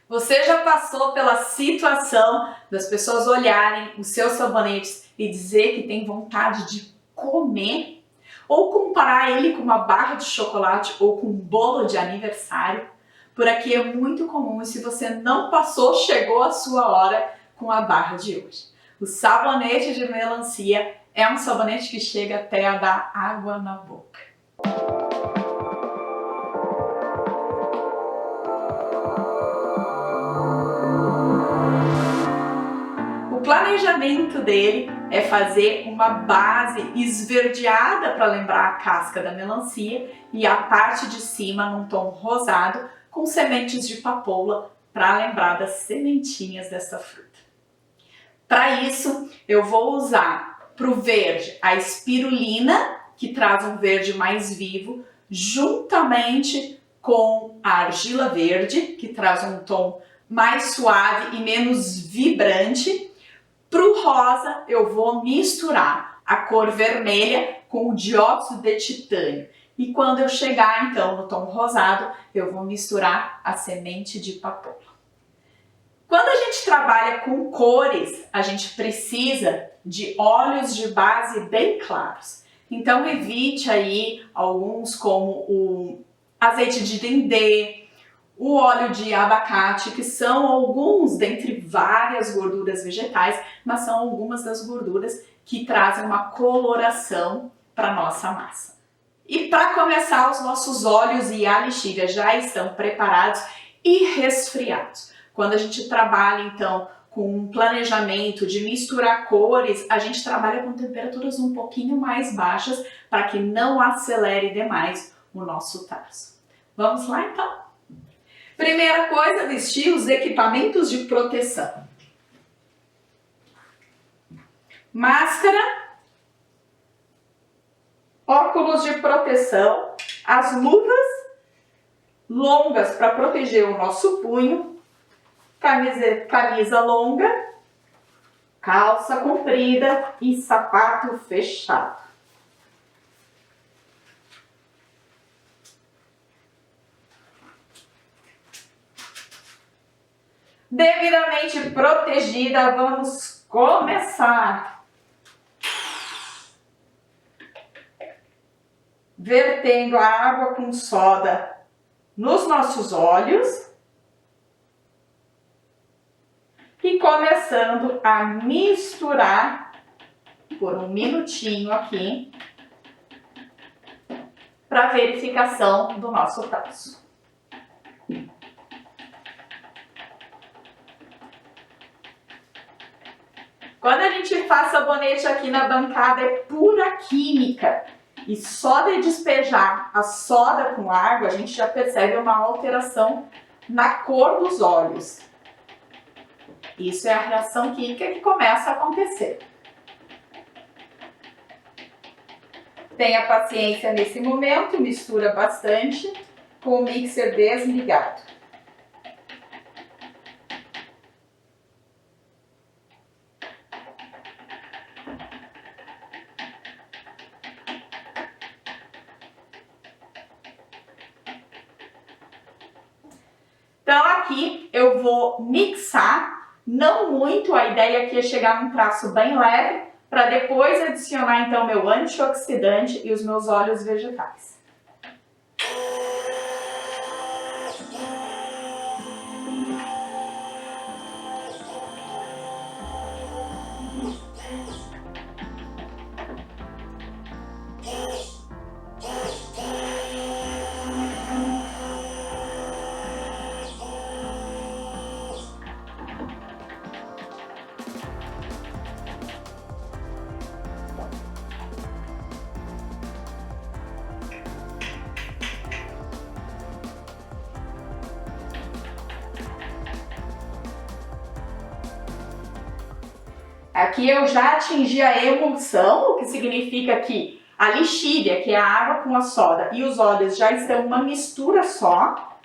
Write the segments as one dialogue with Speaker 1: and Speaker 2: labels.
Speaker 1: Você já passou pela situação das pessoas olharem os seus sabonetes e dizer que tem vontade de comer? Ou comparar ele com uma barra de chocolate ou com um bolo de aniversário? Por aqui é muito comum e se você não passou, chegou a sua hora com a barra de hoje. O sabonete de melancia é um sabonete que chega até a dar água na boca. O planejamento dele é fazer uma base esverdeada para lembrar a casca da melancia e a parte de cima num tom rosado com sementes de papoula para lembrar das sementinhas dessa fruta. Para isso, eu vou usar para o verde a espirulina, que traz um verde mais vivo, juntamente com a argila verde, que traz um tom mais suave e menos vibrante. Para o rosa, eu vou misturar a cor vermelha com o dióxido de titânio. E quando eu chegar, então, no tom rosado, eu vou misturar a semente de papoula. Quando a gente trabalha com cores, a gente precisa de óleos de base bem claros. Então, evite aí alguns como o azeite de dendê, o óleo de abacate, que são alguns dentre várias gorduras vegetais, mas são algumas das gorduras que trazem uma coloração para a nossa massa. E para começar, os nossos óleos e a lixívia já estão preparados e resfriados. Quando a gente trabalha, então, com um planejamento de misturar cores, a gente trabalha com temperaturas um pouquinho mais baixas para que não acelere demais o nosso traço. Vamos lá, então? Primeira coisa, vestir os equipamentos de proteção. Máscara, óculos de proteção, as luvas longas para proteger o nosso punho, camisa longa, calça comprida e sapato fechado. Devidamente protegida, vamos começar. Vertendo a água com soda nos nossos olhos e começando a misturar por um minutinho aqui para verificação do nosso traço. Quando a gente faz sabonete aqui na bancada é pura química e só de despejar a soda com água a gente já percebe uma alteração na cor dos olhos. Isso é a reação química que começa a acontecer. Tenha paciência nesse momento, mistura bastante com o mixer desligado. Então aqui eu vou mixar, não muito, a ideia aqui é chegar num traço bem leve, para depois adicionar então meu antioxidante e os meus óleos vegetais. Aqui eu já atingi a emulsão, o que significa que a lixívia, que é a água com a soda, e os óleos já estão uma mistura só.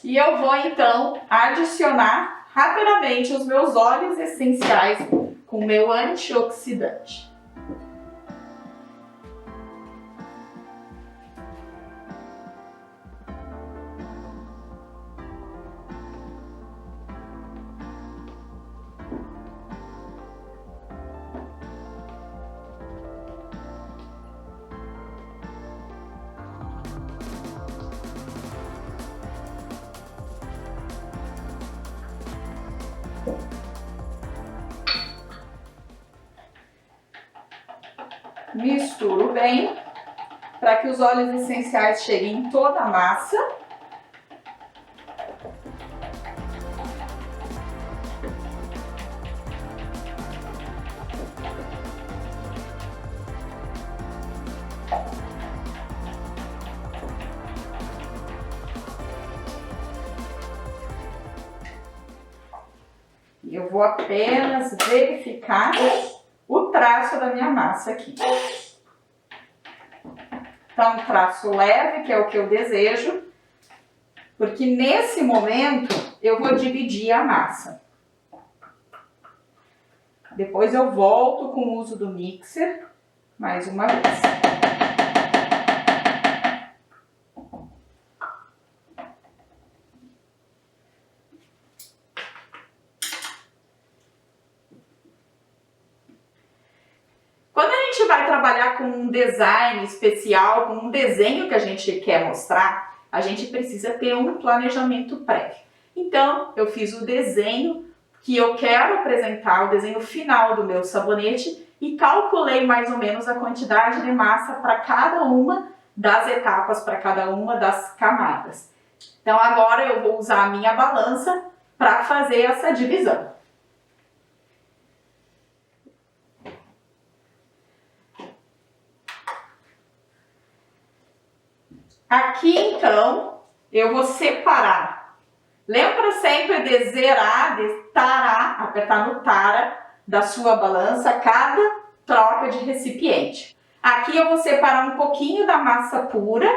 Speaker 1: E eu vou então adicionar rapidamente os meus óleos essenciais com o meu antioxidante. Misturo bem para que os óleos essenciais cheguem em toda a massa. Eu vou apenas verificar o traço da minha massa aqui. Então, um traço leve, que é o que eu desejo, porque nesse momento eu vou dividir a massa. Depois eu volto com o uso do mixer, mais uma vez. Quando a gente vai trabalhar com um design especial, com um desenho que a gente quer mostrar, a gente precisa ter um planejamento prévio. Então, eu fiz o desenho que eu quero apresentar, o desenho final do meu sabonete, e calculei mais ou menos a quantidade de massa para cada uma das etapas, para cada uma das camadas. Então, agora eu vou usar a minha balança para fazer essa divisão. Aqui, então, eu vou separar. Lembra sempre de zerar, de tarar, apertar no tara da sua balança cada troca de recipiente. Aqui eu vou separar um pouquinho da massa pura,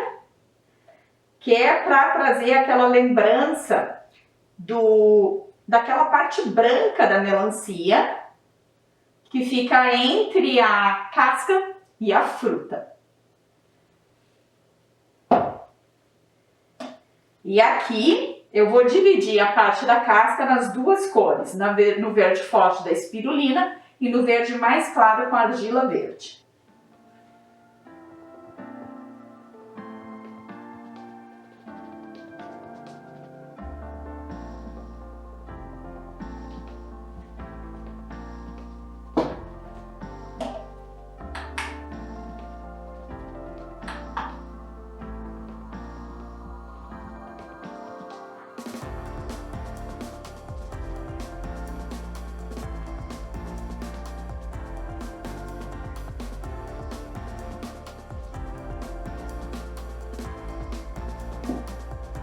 Speaker 1: que é para trazer aquela lembrança daquela parte branca da melancia, que fica entre a casca e a fruta. E aqui eu vou dividir a parte da casca nas duas cores, no verde forte da espirulina e no verde mais claro com a argila verde.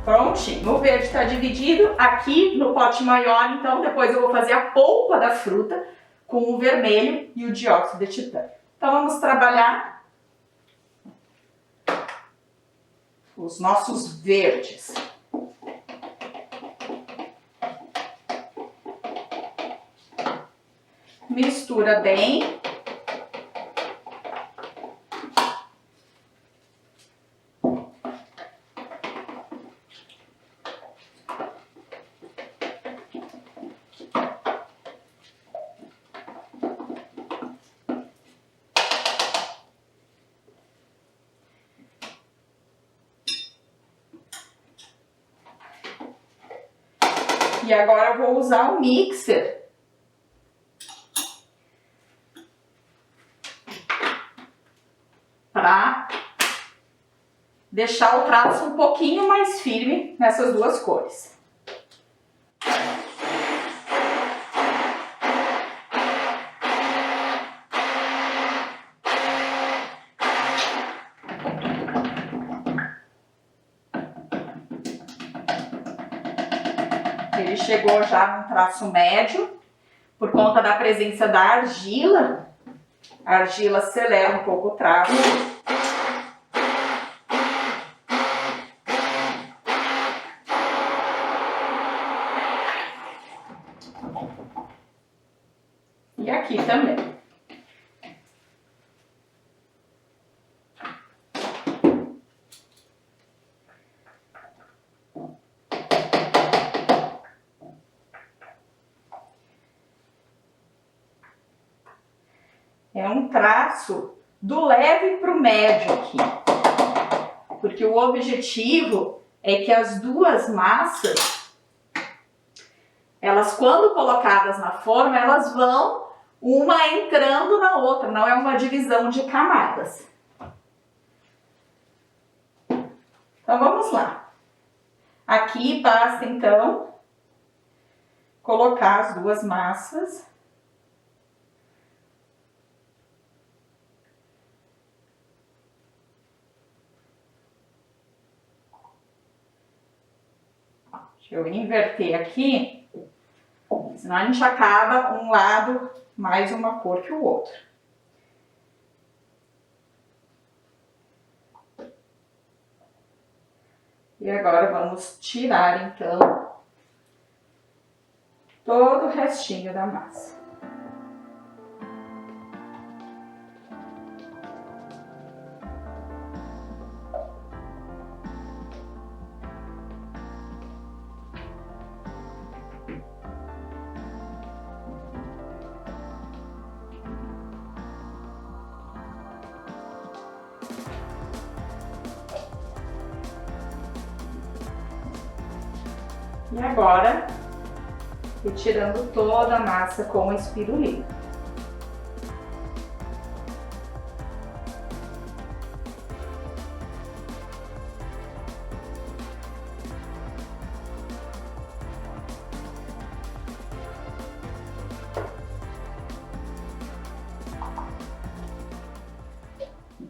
Speaker 1: Prontinho, o verde está dividido aqui no pote maior, então depois eu vou fazer a polpa da fruta com o vermelho e o dióxido de titânio. Então vamos trabalhar os nossos verdes. Mistura bem. E agora eu vou usar o mixer para deixar o traço um pouquinho mais firme nessas duas cores. Ele chegou já num traço médio, por conta da presença da argila. A argila acelera um pouco o traço. E aqui também. É um traço do leve para o médio aqui. Porque o objetivo é que as duas massas, elas quando colocadas na forma, elas vão uma entrando na outra, não é uma divisão de camadas. Então vamos lá. Aqui basta então colocar as duas massas. Deixa eu inverter aqui, senão a gente acaba um lado mais uma cor que o outro. E agora vamos tirar então todo o restinho da massa. E agora, retirando toda a massa com o espirulina.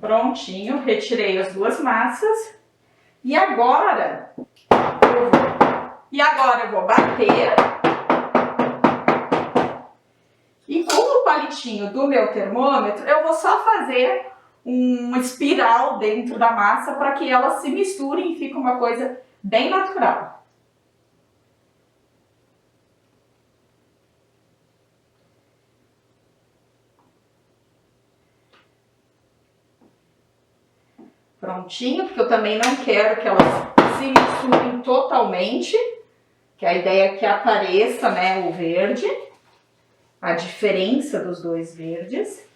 Speaker 1: Prontinho, retirei as duas massas. E agora eu vou bater. E com o palitinho do meu termômetro, eu vou só fazer uma espiral dentro da massa para que elas se misturem e fique uma coisa bem natural. Prontinho, porque eu também não quero que elas se misturem totalmente, que a ideia é que apareça, né, o verde, a diferença dos dois verdes.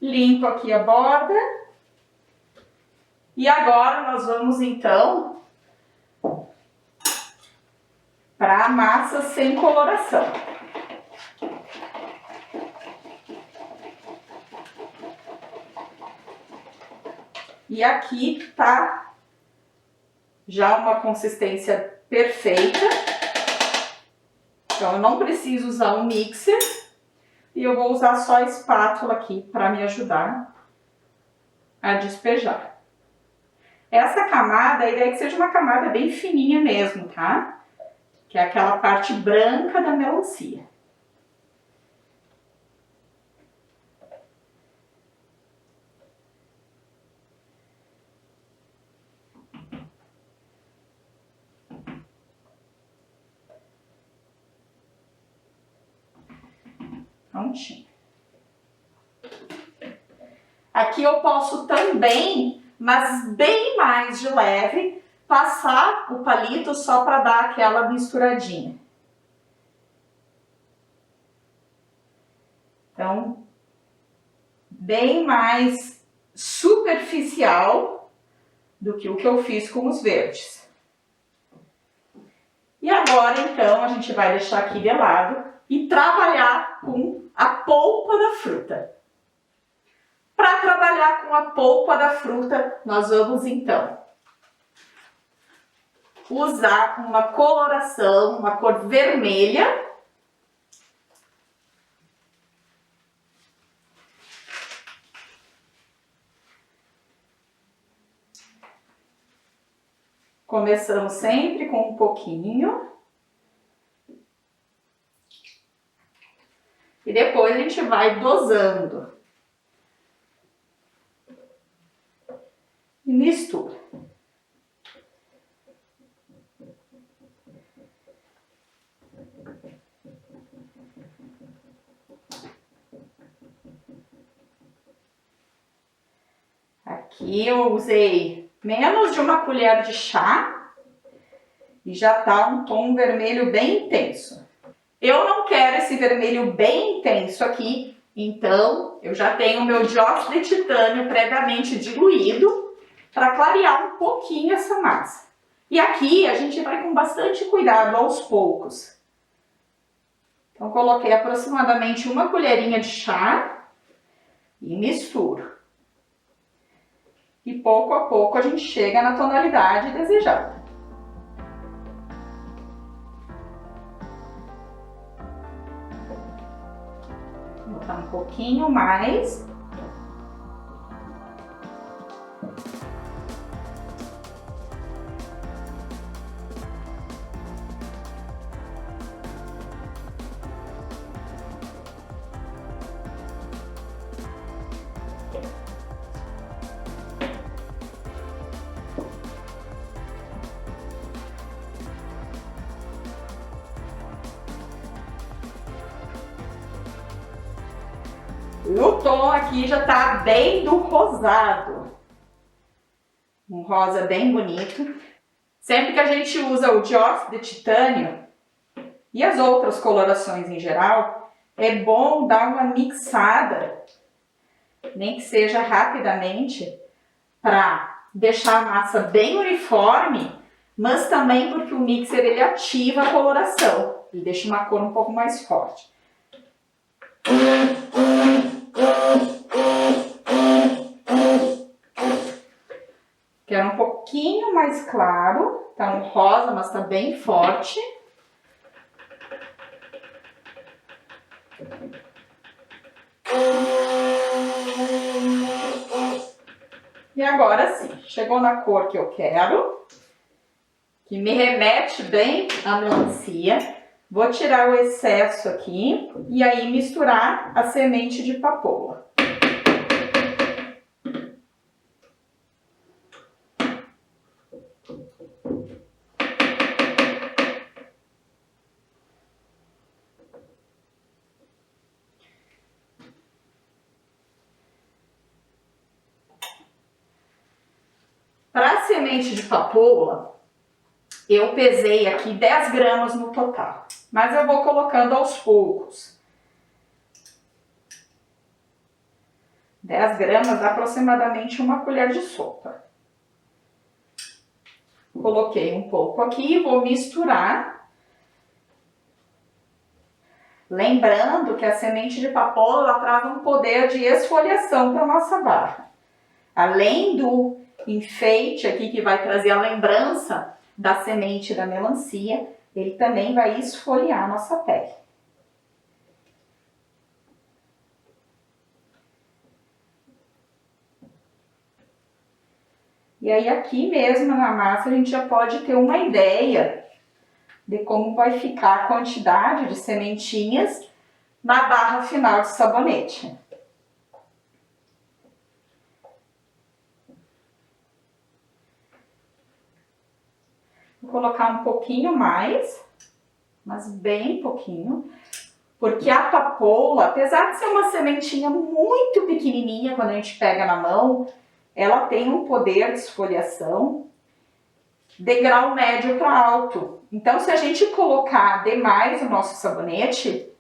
Speaker 1: Limpo aqui a borda. E agora nós vamos então para a massa sem coloração. E aqui tá já uma consistência perfeita. Então eu não preciso usar um mixer e eu vou usar só a espátula aqui para me ajudar a despejar. Essa camada, a ideia é que seja uma camada bem fininha mesmo, tá? Que é aquela parte branca da melancia. Prontinho. Aqui eu posso também, mas bem mais de leve, passar o palito só para dar aquela misturadinha. Então, bem mais superficial do que o que eu fiz com os verdes. E agora, então, a gente vai deixar aqui de lado e trabalhar com a polpa da fruta. Para trabalhar com a polpa da fruta, nós vamos então usar uma coloração, uma cor vermelha. Começamos sempre com um pouquinho. E depois a gente vai dosando. E mistura. Aqui eu usei menos de uma colher de chá e já tá um tom vermelho bem intenso. Eu não quero quero esse vermelho bem intenso aqui, então eu já tenho o meu dióxido de titânio previamente diluído para clarear um pouquinho essa massa. E aqui a gente vai com bastante cuidado aos poucos. Então coloquei aproximadamente uma colherinha de chá e misturo. E pouco a pouco a gente chega na tonalidade desejada. Vou botar um pouquinho mais. O tom aqui já tá bem do rosado. Um rosa bem bonito. Sempre que a gente usa o dióxido de titânio e as outras colorações em geral, é bom dar uma mixada, nem que seja rapidamente, para deixar a massa bem uniforme, mas também porque o mixer ele ativa a coloração, ele deixa uma cor um pouco mais forte. Quero um pouquinho mais claro, tá um rosa, mas tá bem forte. E agora sim, chegou na cor que eu quero, que me remete bem à melancia. Vou tirar o excesso aqui e aí misturar a semente de papoula. Para a semente de papoula, eu pesei aqui 10 gramas no total, mas eu vou colocando aos poucos. 10 gramas, aproximadamente uma colher de sopa. Coloquei um pouco aqui e vou misturar. Lembrando que a semente de papoula ela traz um poder de esfoliação para a nossa barra. Além do enfeite aqui que vai trazer a lembrança da semente da melancia, ele também vai esfoliar a nossa pele. E aí aqui mesmo na massa a gente já pode ter uma ideia de como vai ficar a quantidade de sementinhas na barra final de sabonete. Vou colocar um pouquinho mais, mas bem pouquinho, porque a papoula, apesar de ser uma sementinha muito pequenininha quando a gente pega na mão, ela tem um poder de esfoliação de grau médio para alto. Então, se a gente colocar demais o nosso sabonete,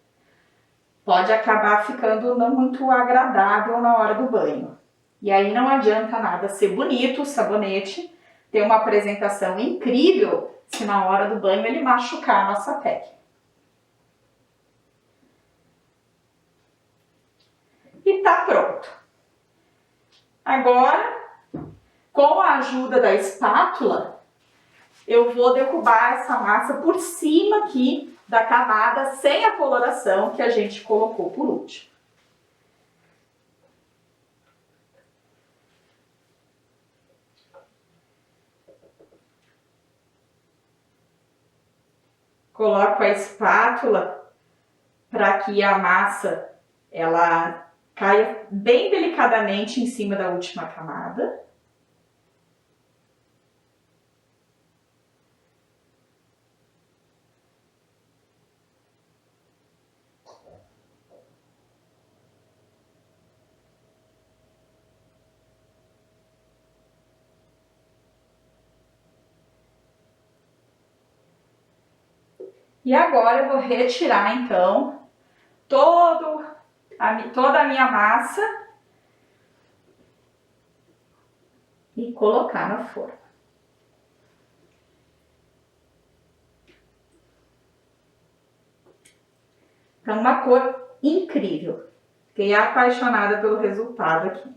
Speaker 1: pode acabar ficando não muito agradável na hora do banho. E aí não adianta nada ser bonito o sabonete, ter uma apresentação incrível, se na hora do banho ele machucar a nossa pele. E tá pronto. Agora, com a ajuda da espátula, eu vou derrubar essa massa por cima aqui da camada sem a coloração que a gente colocou por último. Coloco a espátula para que a massa ela caia bem delicadamente em cima da última camada. E agora eu vou retirar então toda a minha massa e colocar na forma. Então, uma cor incrível. Fiquei apaixonada pelo resultado aqui.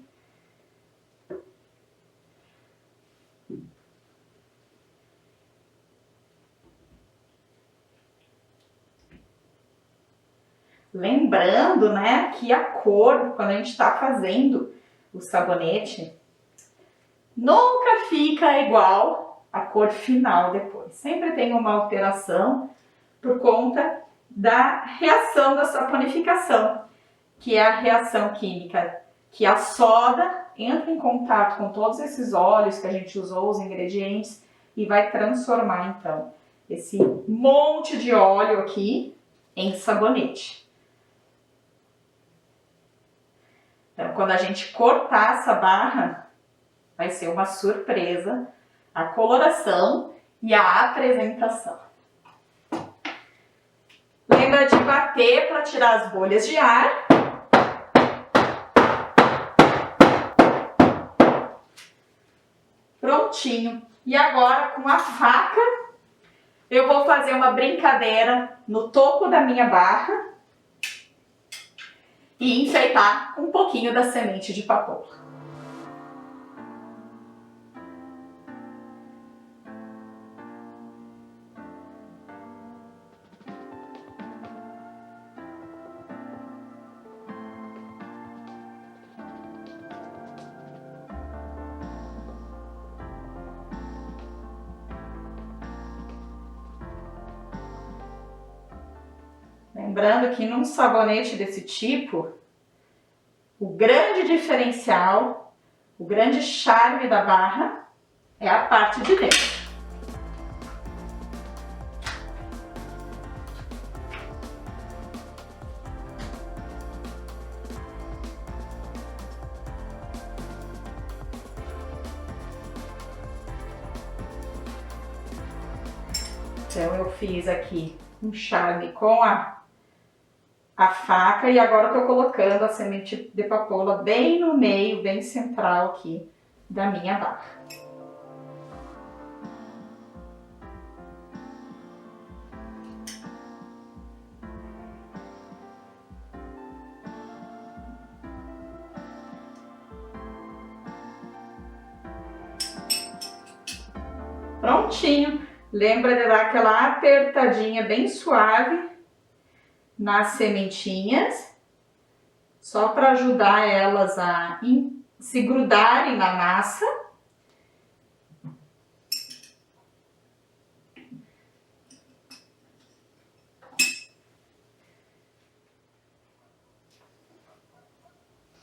Speaker 1: Lembrando, né, que a cor, quando a gente está fazendo o sabonete, nunca fica igual a cor final depois. Sempre tem uma alteração por conta da reação da saponificação, que é a reação química que a soda entra em contato com todos esses óleos que a gente usou, os ingredientes, e vai transformar então esse monte de óleo aqui em sabonete. Então, quando a gente cortar essa barra, vai ser uma surpresa a coloração e a apresentação. Lembra de bater para tirar as bolhas de ar. Prontinho. E agora, com a faca, eu vou fazer uma brincadeira no topo da minha barra e enfeitar um pouquinho da semente de papoula. Lembrando que num sabonete desse tipo, o grande diferencial, o grande charme da barra é a parte de dentro. Então eu fiz aqui um charme com a faca e agora eu tô colocando a semente de papoula bem no meio, bem central aqui da minha barra. Prontinho! Lembra de dar aquela apertadinha bem suave nas sementinhas, só para ajudar elas a se grudarem na massa.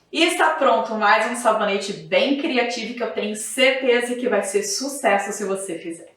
Speaker 1: E está pronto mais um sabonete bem criativo que eu tenho certeza que vai ser sucesso se você fizer.